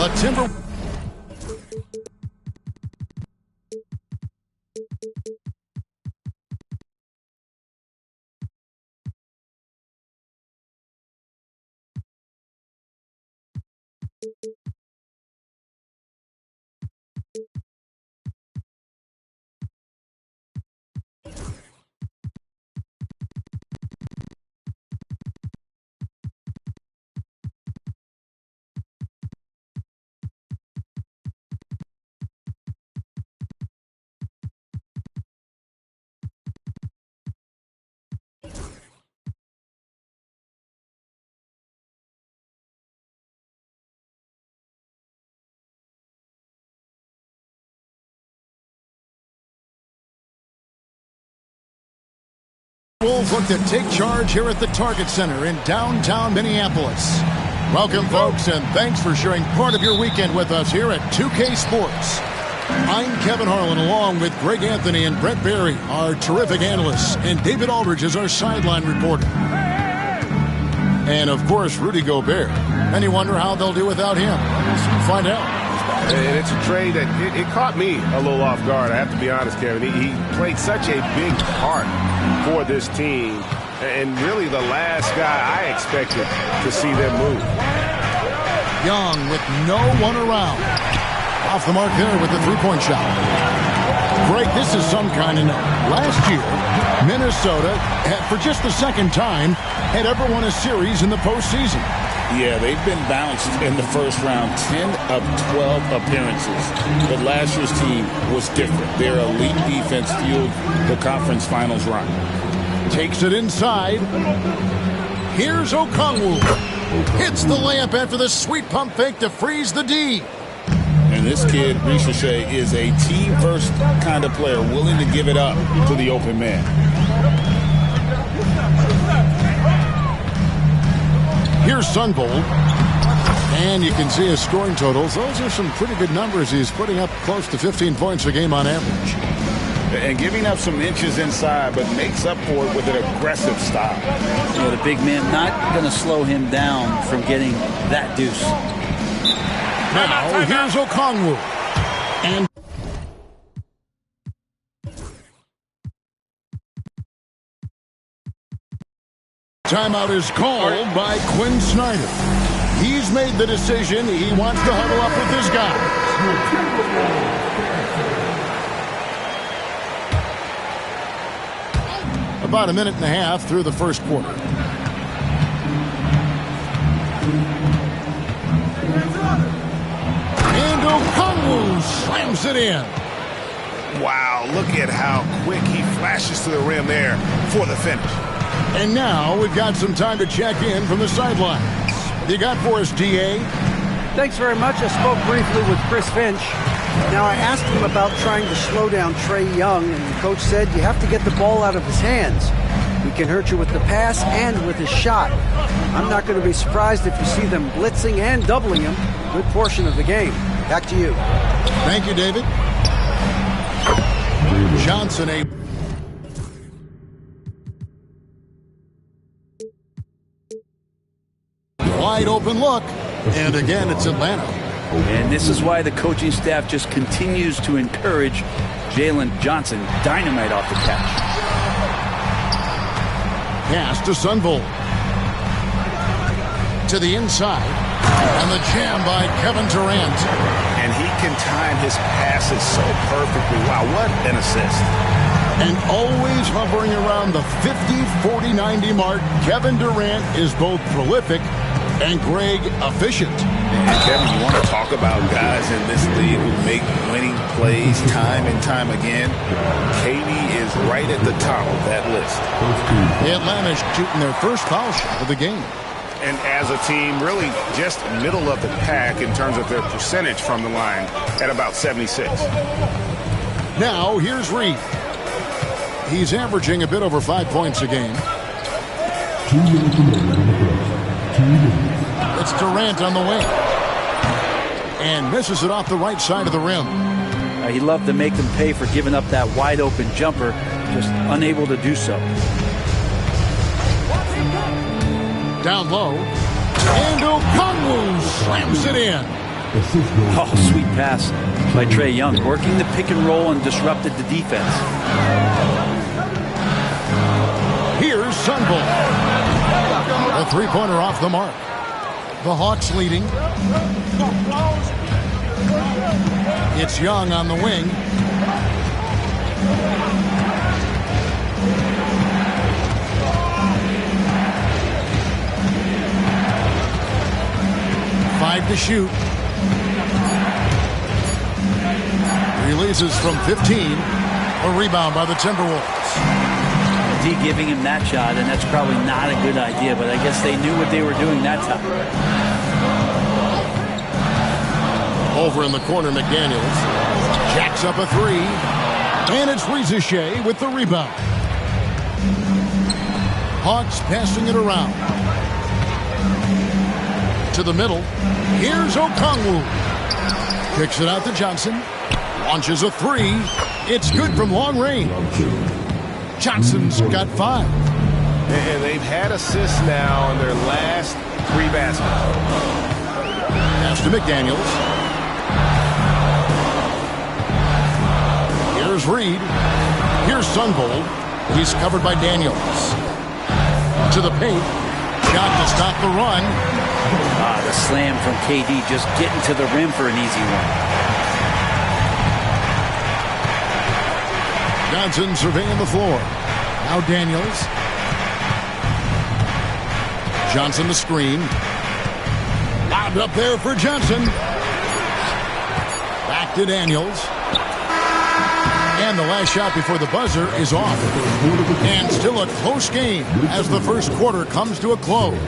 The Timber... Wolves look to take charge here at the Target Center in downtown Minneapolis. Welcome, folks, and thanks for sharing part of your weekend with us here at 2K Sports. I'm Kevin Harlan, along with Greg Anthony and Brett Barry, our terrific analysts, and David Aldridge is our sideline reporter. And, of course, Rudy Gobert. And you wonder how they'll do without him. We'll find out. And it's a trade that it caught me a little off guard, I have to be honest, Kevin. He played such a big part for this team, and really the last guy I expected to see them move. Young with no one around. Off the mark there with the three-point shot. Greg, this is some kind of note. Last year, Minnesota, for just the second time, had ever won a series in the postseason. Yeah, they've been bounced in the first round, 10 of 12 appearances. But last year's team was different. Their elite defense fueled the conference finals run. Takes it inside. Here's Okongwu. Hits the layup after the sweet pump fake to freeze the D. And this kid, Ricochet, is a team-first kind of player, willing to give it up to the open man. Here's Sunvold. And you can see his scoring totals. Those are some pretty good numbers. He's putting up close to 15 points a game on average. And giving up some inches inside, but makes up for it with an aggressive style. You know, the big man not going to slow him down from getting that deuce. Now, here's Okongwu. And timeout is called by Quinn Snyder. He's made the decision. He wants to huddle up with his guy. About a minute and a half through the first quarter. And Okongwu slams it in. Wow, look at how quick he flashes to the rim there for the finish. And now we've got some time to check in from the sidelines. You got for us, DA? Thanks very much. I spoke briefly with Chris Finch. Now, I asked him about trying to slow down Trae Young, and the coach said you have to get the ball out of his hands. He can hurt you with the pass and with his shot. I'm not going to be surprised if you see them blitzing and doubling him a good portion of the game. Back to you. Thank you, David. Johnson, a wide open look. And again, it's Atlanta. And this is why the coaching staff just continues to encourage Jalen Johnson. Dynamite off the catch. Pass to Sunvold. To the inside. And the jam by Kevin Durant. And he can time his passes so perfectly. Wow, what an assist. And always hovering around the 50, 40, 90 mark, Kevin Durant is both prolific and, Greg, efficient. And Kevin, you want to talk about guys in this league who make winning plays time and time again? KD is right at the top of that list. Atlanta's shooting their first foul shot of the game. And as a team, really just middle of the pack in terms of their percentage from the line at about 76. Now, here's Reed. He's averaging a bit over 5 points a game. It's Durant on the wing. And misses it off the right side of the rim. He loved to make them pay for giving up that wide-open jumper, just unable to do so. Down low. And Okongwu slams it in. Oh, sweet pass by Trae Young, working the pick and roll and disrupted the defense. Here's Sunbull. A three-pointer off the mark. The Hawks leading. It's Young on the wing. Five to shoot. Releases from 15. A rebound by the Timberwolves. D giving him that shot, and that's probably not a good idea, but I guess they knew what they were doing that time. Over in the corner, McDaniels jacks up a three, and it's Rizachet with the rebound. Hawks passing it around. To the middle. Here's Okongwu. Kicks it out to Johnson. Launches a three. It's good from long range. Johnson's got 5. And they've had assists now in their last 3 baskets. Pass to McDaniels. Here's Reed. Here's Sunbull. He's covered by Daniels. To the paint. Shot to stop the run. The slam from KD, just getting to the rim for an easy one. Johnson surveying the floor. Now Daniels. Johnson the screen. Lobbed up there for Johnson. Back to Daniels. And the last shot before the buzzer is off. And still a close game as the first quarter comes to a close.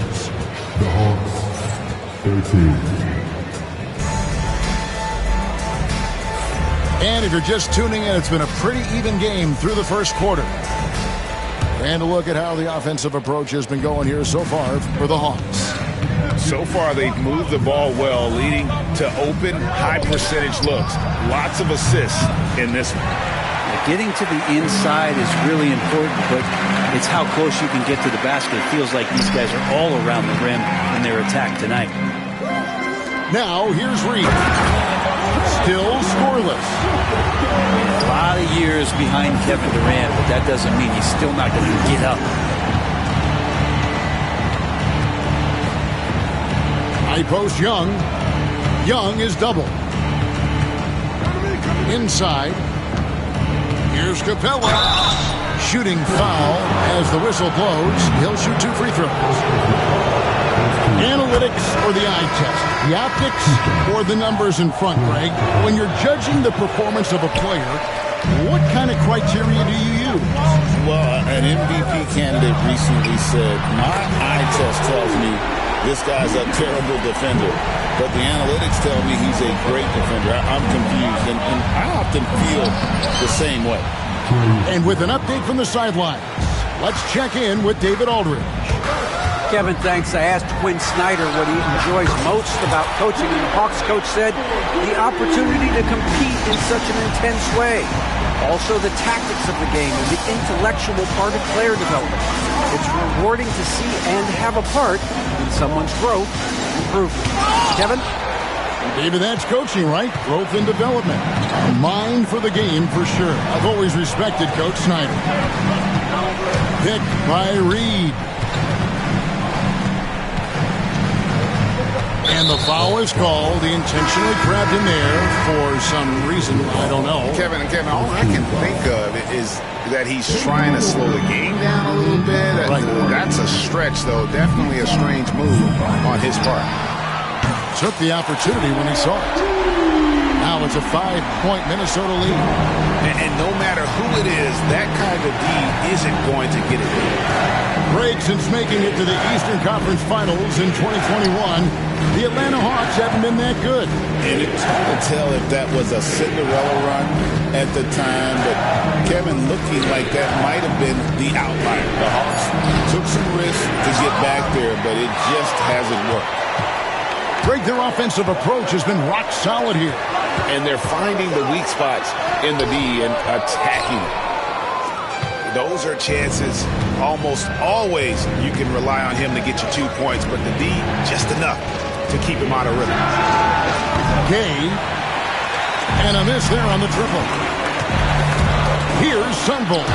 The Hawks, 13. And if you're just tuning in, it's been a pretty even game through the first quarter. And a look at how the offensive approach has been going here so far for the Hawks. So far, they've moved the ball well, leading to open, high-percentage looks. Lots of assists in this one. Getting to the inside is really important, but it's how close you can get to the basket. It feels like these guys are all around the rim in their attack tonight. Now, here's Reed. Still scoreless. A lot of years behind Kevin Durant, but that doesn't mean he's still not going to get up. High post Young. Young is double. Inside. Here's Capella. Shooting foul as the whistle blows. He'll shoot 2 free throws. Analytics or the eye test? The optics or the numbers in front, Greg? When you're judging the performance of a player, what kind of criteria do you use? Well, an MVP candidate recently said, my eye test tells me this guy's a terrible defender, but the analytics tell me he's a great defender. I'm confused, and I often feel the same way. And with an update from the sidelines, let's check in with David Aldridge. Kevin, thanks. I asked Quinn Snyder what he enjoys most about coaching, and the Hawks coach said the opportunity to compete in such an intense way. Also the tactics of the game and the intellectual part of player development. It's rewarding to see and have a part in someone's growth and improvement. Kevin? David, that's coaching, right? Growth and development. A mind for the game for sure. I've always respected Coach Snyder. Pick by Reed. And the foul is called. He intentionally grabbed him there for some reason. I don't know. Kevin, all I can think of is that he's trying to slow the game down a little bit. Right. That's a stretch, though. Definitely a strange move on his part. Took the opportunity when he saw it. Now it's a 5-point Minnesota lead. And no matter who it is, that kind of D isn't going to get it done. Greg, since making it to the Eastern Conference Finals in 2021, the Atlanta Hawks haven't been that good. And it's hard to tell if that was a Cinderella run at the time, but Kevin looking like that might have been the outlier. The Hawks took some risks to get back there, but it just hasn't worked. Greg, their offensive approach has been rock solid here. And they're finding the weak spots in the D and attacking. Those are chances. Almost always you can rely on him to get you 2 points, but the D, just enough to keep him out of rhythm. Gay. And a miss there on the triple. Here's Sunvolt.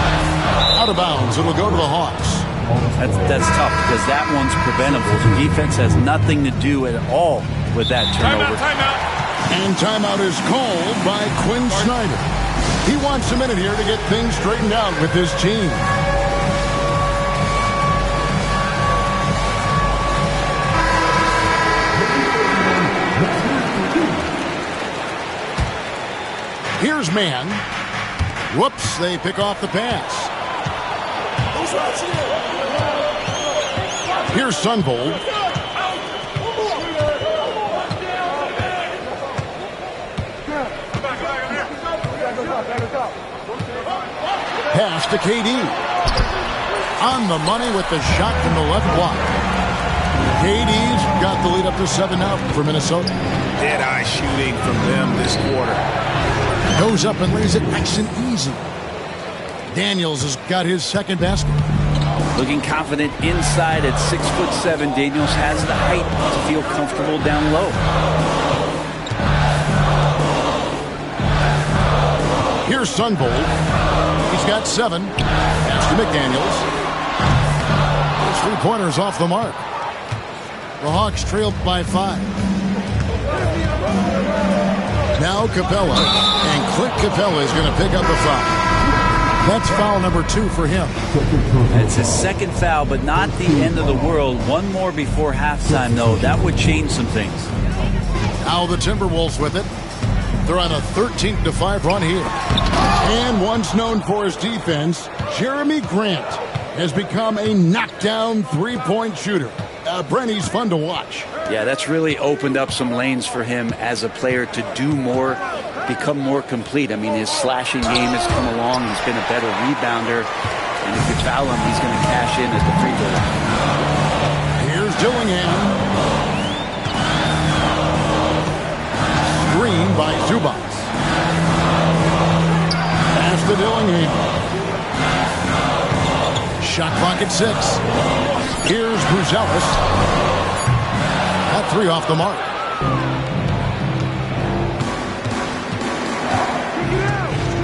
Out of bounds. It'll go to the Hawks. That's tough because that one's preventable. The defense has nothing to do at all with that turnover. Timeout. And timeout is called by Quinn Snyder. He wants a minute here to get things straightened out with his team. Here's Mann. Whoops, they pick off the pass. Here's Sunvolt. Pass to KD. On the money with the shot from the left block. KD's got the lead up to 7 now for Minnesota. Dead-eye shooting from them this quarter. Goes up and lays it nice and easy. Daniels has got his second basket. Looking confident inside at 6'7". Daniels has the height to feel comfortable down low. Here's Sunvolt. He's got 7. Pass to McDaniels. His three-pointers off the mark. The Hawks trail by 5. Now Capella, and Clint Capella is going to pick up the foul. That's foul number 2 for him. It's his second foul, but not the end of the world. One more before halftime, though. That would change some things. Now the Timberwolves with it. They're on a 13-5 run here. And once known for his defense, Jeremy Grant has become a knockdown three-point shooter. Brent, he's fun to watch. Yeah, that's really opened up some lanes for him as a player to do more, become more complete. I mean, his slashing game has come along. He's been a better rebounder. And if you foul him, he's going to cash in at the free throw line. Here's Dillingham. Screen by Zubac. Pass to Dillingham. Shot clock at 6. Here's Bruzelis. That 3 off the mark.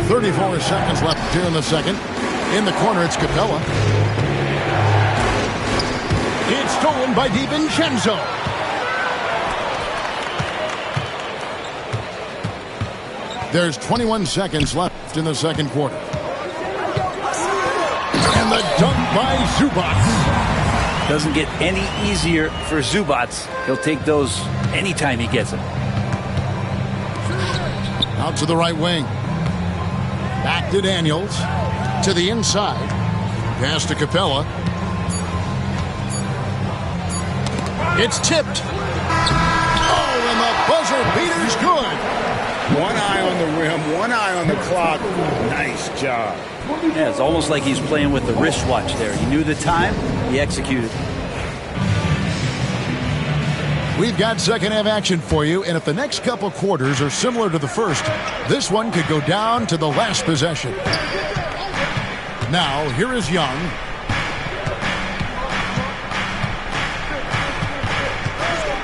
.34 seconds left here in the second. In the corner, it's Capella. It's stolen by DiVincenzo. There's 21 seconds left in the second quarter. And the dunk by Zubac. Doesn't get any easier for Zubac. He'll take those anytime he gets them. Out to the right wing. Back to Daniels. To the inside. Pass to Capella. It's tipped. Oh, and the buzzer beater's good. One eye on the rim, one eye on the clock. Nice job. Yeah, it's almost like he's playing with the wristwatch there. He knew the time, he executed. We've got second half action for you, and if the next couple quarters are similar to the first, this one could go down to the last possession. Now, here is Young.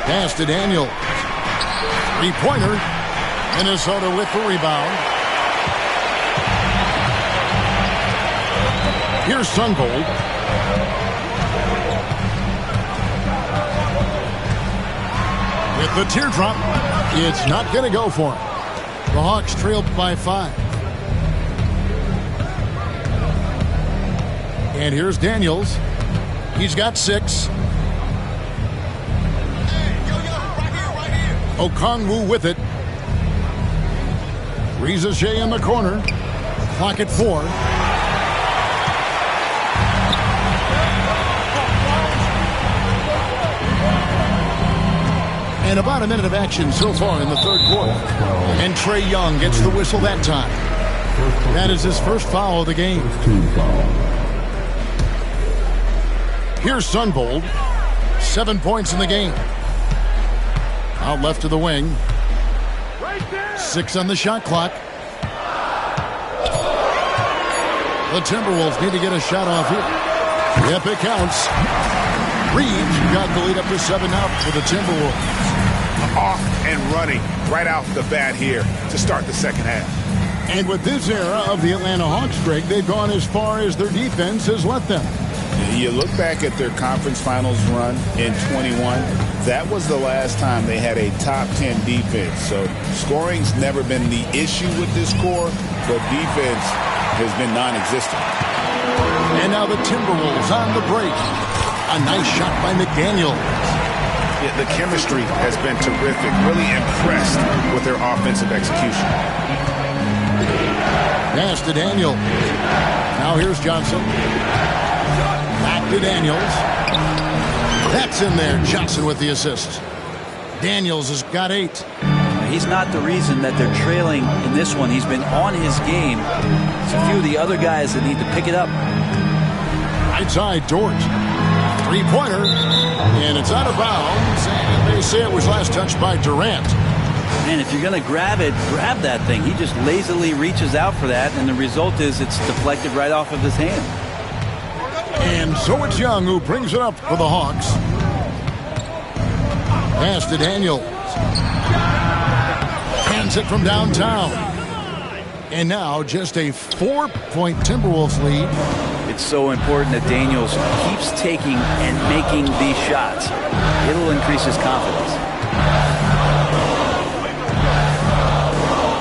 Pass to Daniel. Three-pointer. Minnesota with the rebound. Here's Sunvolt. With the teardrop, it's not going to go for him. The Hawks trailed by 5. And here's Daniels. He's got 6. Okongwu with it. Reza Shea in the corner. Clock at 4. And about a minute of action so far in the third quarter. And Trae Young gets the whistle that time. That is his first foul of the game. Here's Sunvolt. 7 points in the game. Out left to the wing. 6 on the shot clock. The Timberwolves need to get a shot off here. Yep, it counts. Reeves got the lead up to 7 now for the Timberwolves. off and running right off the bat here to start the second half. And with this era of the Atlanta Hawks, Greg, they've gone as far as their defense has let them. You look back at their conference finals run in 21, that was the last time they had a top 10 defense. So scoring's never been the issue with this core, but defense has been non-existent. And now the Timberwolves on the break. A nice shot by McDaniel. Yeah, the chemistry has been terrific. Really impressed with their offensive execution. Pass to Daniel. Now here's Johnson. Back to Daniels. That's in there. Johnson with the assist. Daniels has got 8. He's not the reason that they're trailing in this one. He's been on his game. It's a few of the other guys that need to pick it up. Right side, Dort. Three-pointer. And it's out of bounds. And they say it was last touched by Durant. Man, if you're going to grab it, grab that thing. He just lazily reaches out for that, and the result is it's deflected right off of his hand. And so it's Young who brings it up for the Hawks. Pass to Daniels. Hands it from downtown. And now just a 4-point Timberwolves lead. It's so important that Daniels keeps taking and making these shots. It'll increase his confidence.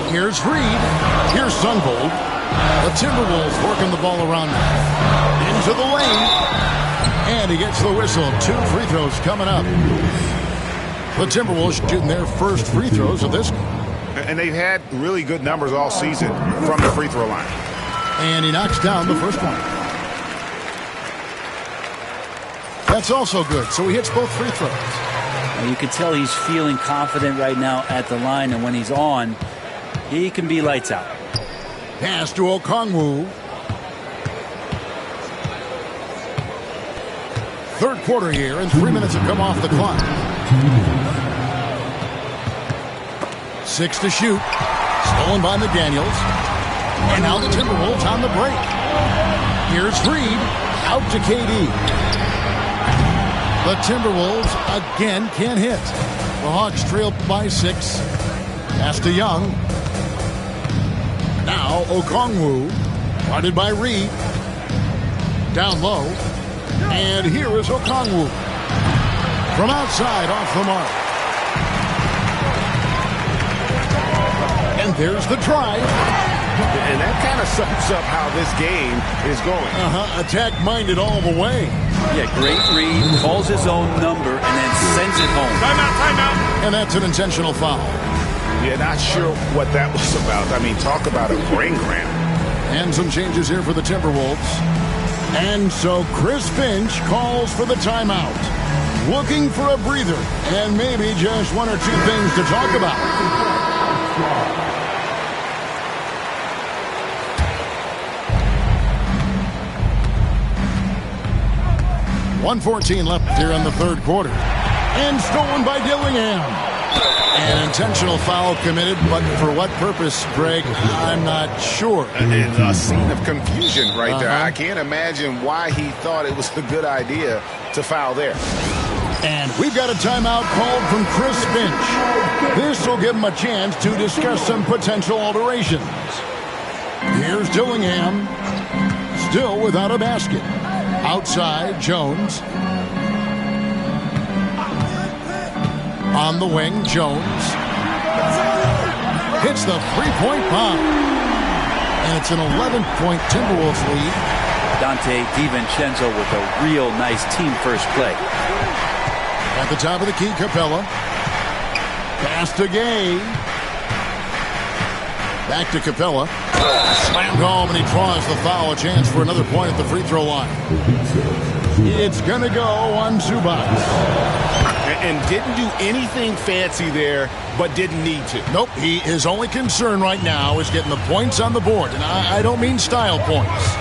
Here's Reed. Here's Sunvold. The Timberwolves working the ball around into the lane. And he gets the whistle. 2 free throws coming up. The Timberwolves shooting their first free throws of this. And they've had really good numbers all season from the free throw line. And he knocks down the first one. That's also good. So he hits both free throws. You can tell he's feeling confident right now at the line, and when he's on, he can be lights out. Pass to Okongwu. Third quarter here, and 3 minutes have come off the clock. 6 to shoot. Stolen by McDaniels. And now the Timberwolves on the break. Here's Reed. Out to KD. The Timberwolves again can't hit. The Hawks trail by 6. Pass to Young. Now Okongwu. Guarded by Reed. Down low. And here is Okongwu. From outside, off the mark. And there's the drive. And that kind of sums up how this game is going. Attack-minded all the way. Yeah, great read. Calls his own number and then sends it home. Timeout. And that's an intentional foul. Yeah, not sure what that was about. I mean, talk about a brain cramp. And some changes here for the Timberwolves. And so Chris Finch calls for the timeout. Looking for a breather. And maybe just 1 or 2 things to talk about. 1:14 left here in the third quarter. And stolen by Dillingham. An intentional foul committed, but for what purpose, Greg? I'm not sure. And a scene of confusion right there. I can't imagine why he thought it was a good idea to foul there. And we've got a timeout called from Chris Finch. This will give him a chance to discuss some potential alterations. Here's Dillingham. Still without a basket. Outside, Jones. On the wing, Jones. Hits the three-point bomb. And it's an 11-point Timberwolves lead. Dante DiVincenzo with a real nice team-first play. At the top of the key, Capella. Pass to Gay. Back to Capella. Slammed home, and he draws the foul. A chance for another point at the free throw line. It's going to go on Zubac. And didn't do anything fancy there, but didn't need to. Nope, his only concern right now is getting the points on the board. And I don't mean style points.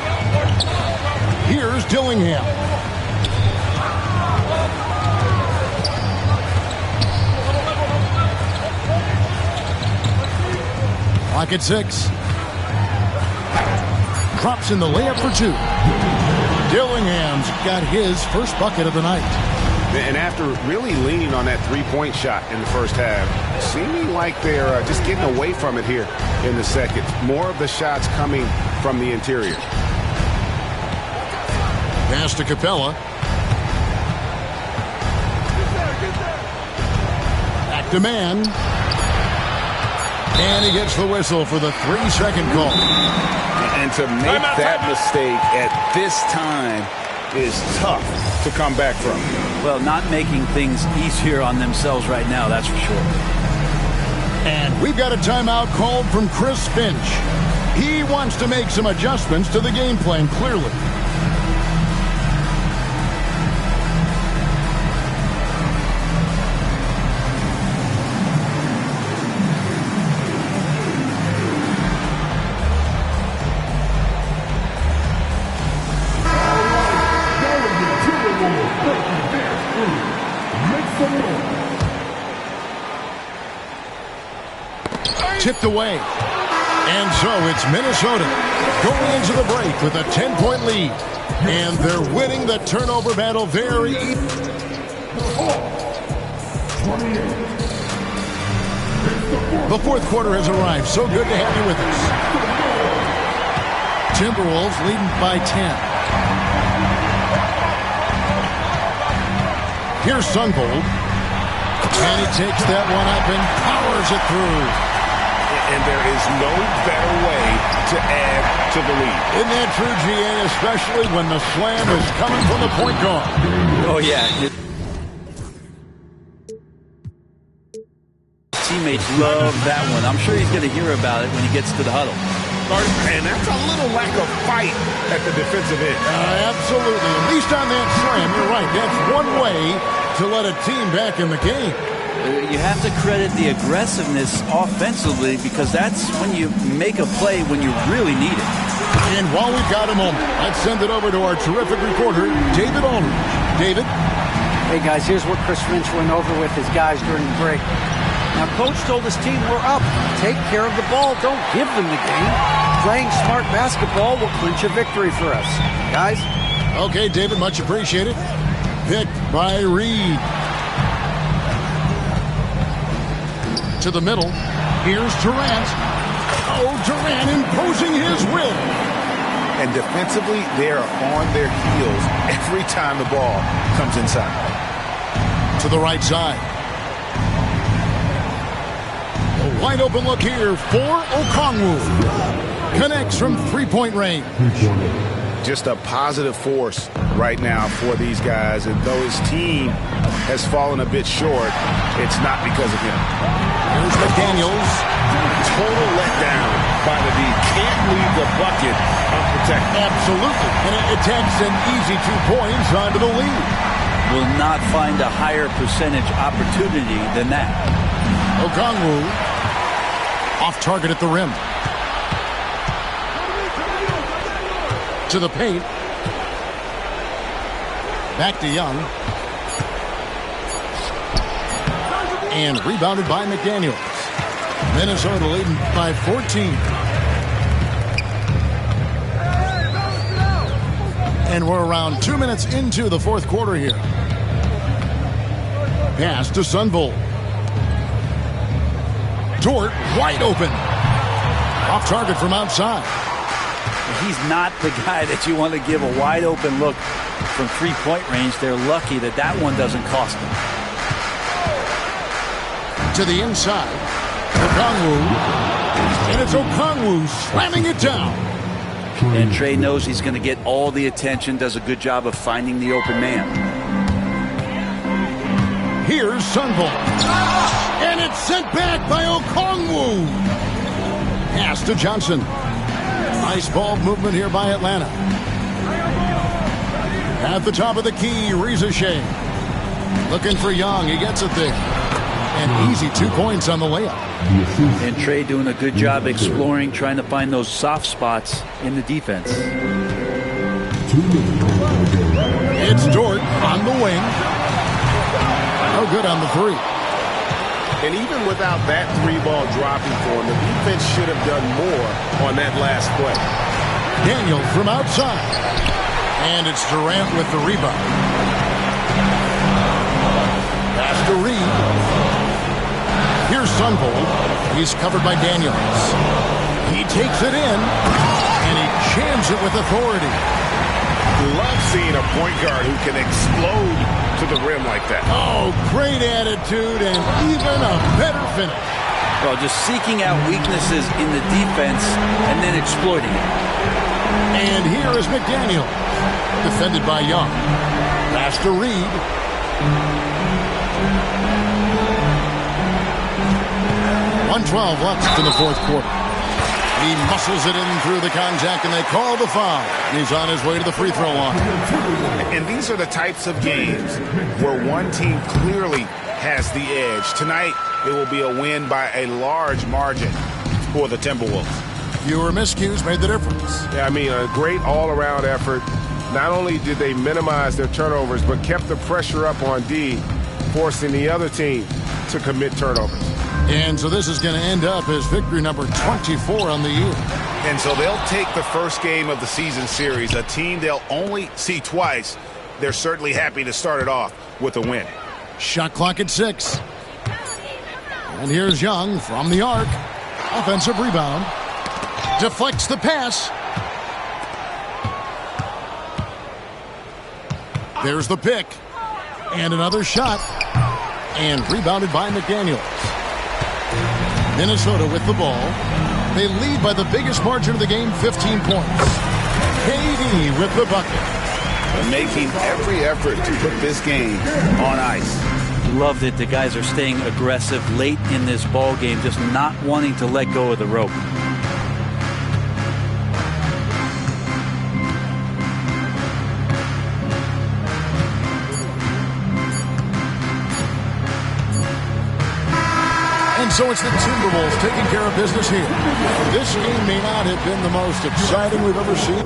Here's Dillingham. Clock at 6. Drops in the layup for 2. Dillingham's got his first bucket of the night. And after really leaning on that three-point shot in the first half, seeming like they're just getting away from it here in the second. More of the shots coming from the interior. Pass to Capella. Back to man. And he gets the whistle for the 3-second call. And to make that mistake at this time is tough to come back from. Well, not making things easier on themselves right now, that's for sure. And we've got a timeout called from Chris Finch. He wants to make some adjustments to the game plan, clearly. Tipped away. And so it's Minnesota going into the break with a 10-point lead. And they're winning the turnover battle very easily. The fourth quarter has arrived. So good to have you with us. Timberwolves leading by 10. Here's Sunvold. And he takes that one up and powers it through. And there is no better way to add to the lead. Isn't that true, GA, especially when the slam is coming from the point guard? Oh, yeah. Teammates love that one. I'm sure he's going to hear about it when he gets to the huddle. And that's a little lack of fight at the defensive end. Absolutely. At least on that slam, you're right. That's one way to let a team back in the game. You have to credit the aggressiveness offensively because that's when you make a play when you really need it. And while we've got a moment, let's send it over to our terrific reporter, David Aldridge. David? Hey, guys, here's what Chris Finch went over with his guys during the break. Now, Coach told his team, we're up. Take care of the ball. Don't give them the game. Playing smart basketball will clinch a victory for us. Guys? Okay, David, much appreciated. Picked by Reed. To the middle. Here's Durant. Oh, Durant imposing his will. And defensively, they are on their heels every time the ball comes inside. To the right side. A wide open look here for Okongwu. Connects from three-point range. Just a positive force right now for these guys. And though his team has fallen a bit short, it's not because of him. Here's McDaniels. Total letdown by the D. Can't leave the bucket unprotected. Absolutely. And it takes an easy 2 points onto the lead. Will not find a higher percentage opportunity than that. Okongwu off target at the rim. To the paint. Back to Young. And rebounded by McDaniels. Minnesota leading by 14. And we're around 2 minutes into the fourth quarter here. Pass to Sunvold. Dort wide open. Off target from outside. He's not the guy that you want to give a wide open look from three-point range. They're lucky that that one doesn't cost them. To the inside. Okongwu. And it's Okongwu slamming it down. And Trey knows he's going to get all the attention, does a good job of finding the open man. Here's Sunvold. And it's sent back by Okongwu. Pass to Johnson. Nice ball movement here by Atlanta. At the top of the key, Reza Shea. Looking for Young. He gets it there. And easy 2 points on the layup. And Trey doing a good job exploring, trying to find those soft spots in the defense. It's Dort on the wing. No good on the three. And even without that three ball dropping for him, the defense should have done more on that last play. Daniel from outside. And it's Durant with the rebound. Pass to Reed. Here's Sunvold. He's covered by Daniels. He takes it in, and he jams it with authority. Love seeing a point guard who can explode to the rim like that. Oh, great attitude and even a better finish. Well, just seeking out weaknesses in the defense and then exploiting it. And here is McDaniel, defended by Young. Pass to Reed. 1:12 left in the fourth quarter. He muscles it in through the contact, and they call the foul. He's on his way to the free throw line. And these are the types of games where one team clearly has the edge. Tonight, it will be a win by a large margin for the Timberwolves. Fewer miscues made the difference. Yeah, I mean, a great all-around effort. Not only did they minimize their turnovers, but kept the pressure up on D, forcing the other team to commit turnovers. And so this is going to end up as victory number 24 on the year. And so they'll take the first game of the season series, a team they'll only see twice. They're certainly happy to start it off with a win. Shot clock at 6. And here's Young from the arc. Offensive rebound. Deflects the pass. There's the pick. And another shot. And rebounded by McDaniels. Minnesota with the ball. They lead by the biggest margin of the game, 15 points. KD with the bucket. Making every effort to put this game on ice. Love that the guys are staying aggressive late in this ball game, just not wanting to let go of the rope. And so it's the Timberwolves taking care of business here. This game may not have been the most exciting we've ever seen.